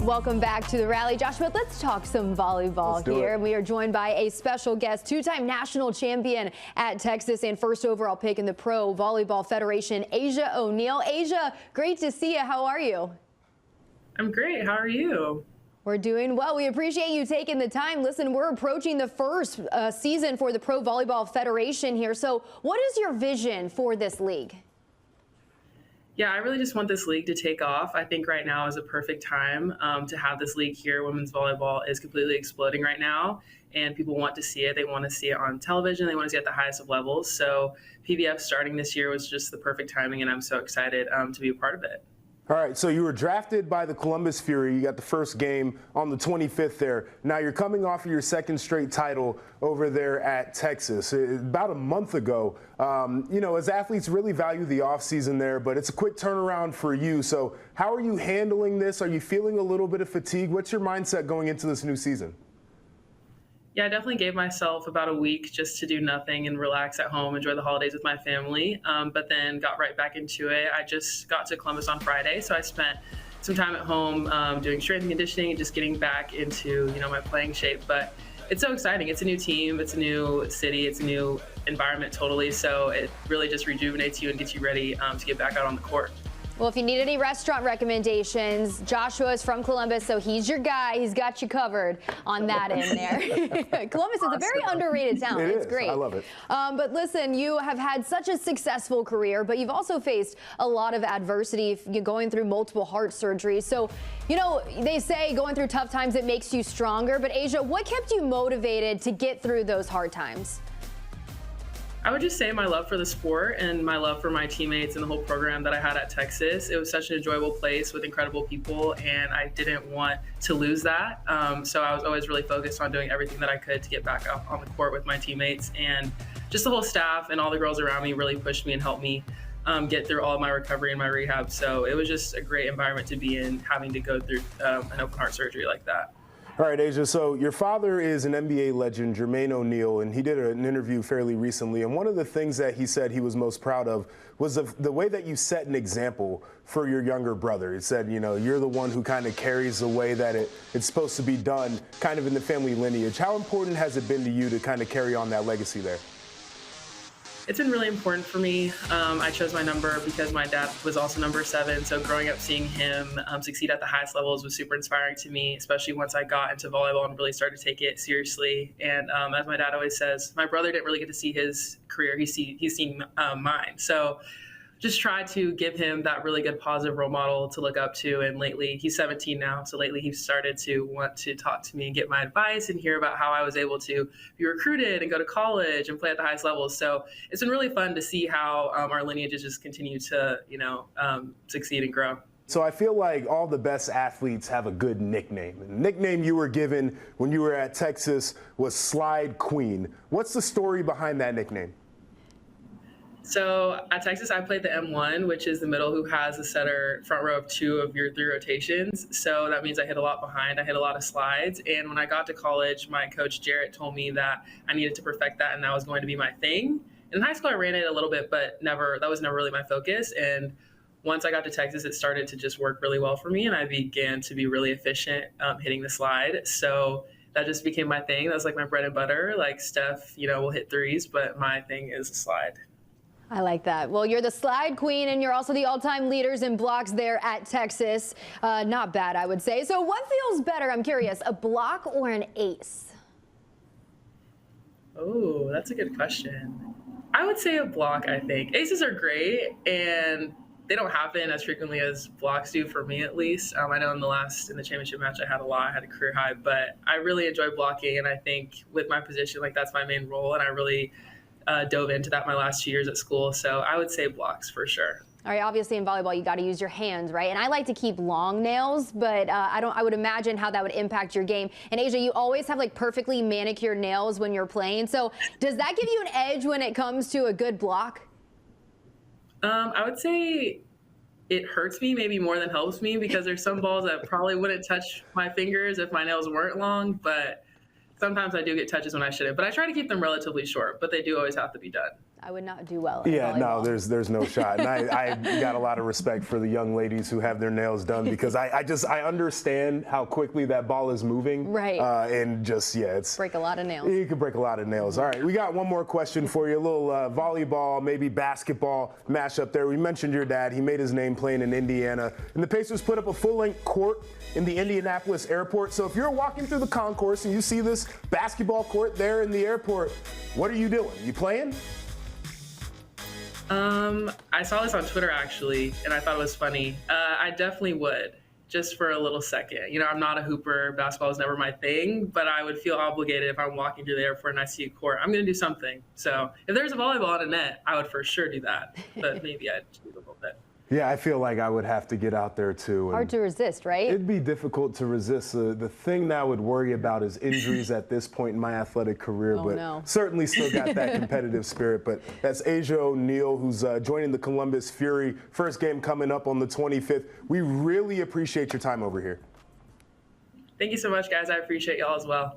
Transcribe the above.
Welcome back to the rally. Joshua, let's talk some volleyball here. We are joined by a special guest, two-time national champion at Texas and first overall pick in the Pro Volleyball Federation, Asjia O'Neal. Asjia, great to see you. How are you? I'm great. How are you? We're doing well. We appreciate you taking the time. Listen, we're approaching the first season for the Pro Volleyball Federation here. So what is your vision for this league? Yeah, I really just want this league to take off. I think right now is a perfect time to have this league here. Women's volleyball is completely exploding right now, and people want to see it. They want to see it on television. They want to see it at the highest of levels. So PVF starting this year was just the perfect timing, and I'm so excited to be a part of it. All right, so you were drafted by the Columbus Fury. You got the first game on the 25th there. Now you're coming off of your second straight title over there at Texas. About a month ago, you know, as athletes really value the offseason there, but it's a quick turnaround for you. So how are you handling this? Are you feeling a little bit of fatigue? What's your mindset going into this new season? Yeah, I definitely gave myself about a week just to do nothing and relax at home, enjoy the holidays with my family, but then got right back into it. I just got to Columbus on Friday, so I spent some time at home doing strength and conditioning and just getting back into, you know, my playing shape. But it's so exciting. It's a new team, it's a new city, it's a new environment totally, so it really just rejuvenates you and gets you ready to get back out on the court. Well, if you need any restaurant recommendations, Joshua is from Columbus, so he's your guy. He's got you covered on that end there. Columbus is a very underrated town. It's great. I love it. But listen, you have had such a successful career, but you've also faced a lot of adversity. You're going through multiple heart surgeries. So, you know, they say going through tough times, it makes you stronger. But Asjia, what kept you motivated to get through those hard times? I would just say my love for the sport and my love for my teammates and the whole program that I had at Texas. It was such an enjoyable place with incredible people, and I didn't want to lose that. So I was always really focused on doing everything that I could to get back up on the court with my teammates. And just the whole staff and all the girls around me really pushed me and helped me get through all of my recovery and my rehab. So it was just a great environment to be in, having to go through an open heart surgery like that. All right, Asjia, so your father is an NBA legend, Jermaine O'Neal, and he did an interview fairly recently, and one of the things that he said he was most proud of was the way that you set an example for your younger brother. He said, you know, you're the one who kind of carries the way that it's supposed to be done, kind of in the family lineage. How important has it been to you to kind of carry on that legacy there? It's been really important for me. I chose my number because my dad was also number 7. So growing up seeing him succeed at the highest levels was super inspiring to me, especially once I got into volleyball and really started to take it seriously. And as my dad always says, my brother didn't really get to see his career. He's seen mine. So just try to give him that really good positive role model to look up to. And lately, he's 17 now, so lately he's started to want to talk to me and get my advice and hear about how I was able to be recruited and go to college and play at the highest levels. So it's been really fun to see how our lineages just continue to, you know, succeed and grow. So I feel like all the best athletes have a good nickname. The nickname you were given when you were at Texas was Slide Queen. What's the story behind that nickname? So at Texas, I played the M1, which is the middle who has a setter front row of 2 of your 3 rotations. So that means I hit a lot behind. I hit a lot of slides. And when I got to college, my coach Jarrett told me that I needed to perfect that and that was going to be my thing. And in high school, I ran it a little bit, but that was never really my focus. And once I got to Texas, it started to just work really well for me. And I began to be really efficient hitting the slide. So that just became my thing. That was like my bread and butter. Like Steph, you know, will hit threes, but my thing is a slide. I like that. Well, you're the slide queen, and you're also the all-time leaders in blocks there at Texas. Not bad, I would say. So what feels better, I'm curious, a block or an ace? Oh, that's a good question. I would say a block, I think. Aces are great, and they don't happen as frequently as blocks do, for me at least. I know in the championship match I had a lot. I had a career high, but I really enjoy blocking, and I think with my position, like, that's my main role, and I really dove into that my last 2 years at school. So I would say blocks for sure. All right, obviously in volleyball, you got to use your hands, right? And I like to keep long nails, but I would imagine how that would impact your game. And Asjia, you always have like perfectly manicured nails when you're playing. So does that give you an edge when it comes to a good block? I would say it hurts me maybe more than helps me, because there's some balls that probably wouldn't touch my fingers if my nails weren't long, but sometimes I do get touches when I shouldn't, but I try to keep them relatively short, but they do always have to be done. I would not do well in Yeah, volleyball. no, there's no shot. And I got a lot of respect for the young ladies who have their nails done because I understand how quickly that ball is moving. Right. And just, yeah, it's. Break a lot of nails. You could break a lot of nails. All right, we got one more question for you. A little volleyball, maybe basketball mashup there. We mentioned your dad. He made his name playing in Indiana. And the Pacers put up a full-length court in the Indianapolis airport. So if you're walking through the concourse and you see this basketball court there in the airport, what are you doing? You playing? I saw this on Twitter actually, and I thought it was funny. I definitely would, just for a little second. You know, I'm not a hooper. Basketball is never my thing, but I would feel obligated if I'm walking through the airport and I see a court. I'm going to do something. So if there's a volleyball on a net, I would for sure do that. But maybe I'd cheat a little bit. Yeah, I feel like I would have to get out there too. Hard to resist, right? It'd be difficult to resist. The thing that I would worry about is injuries at this point in my athletic career, Oh, but no. certainly still got that competitive spirit. But that's Asjia O'Neal, who's joining the Columbus Fury. First game coming up on the 25th. We really appreciate your time over here. Thank you so much, guys. I appreciate y'all as well.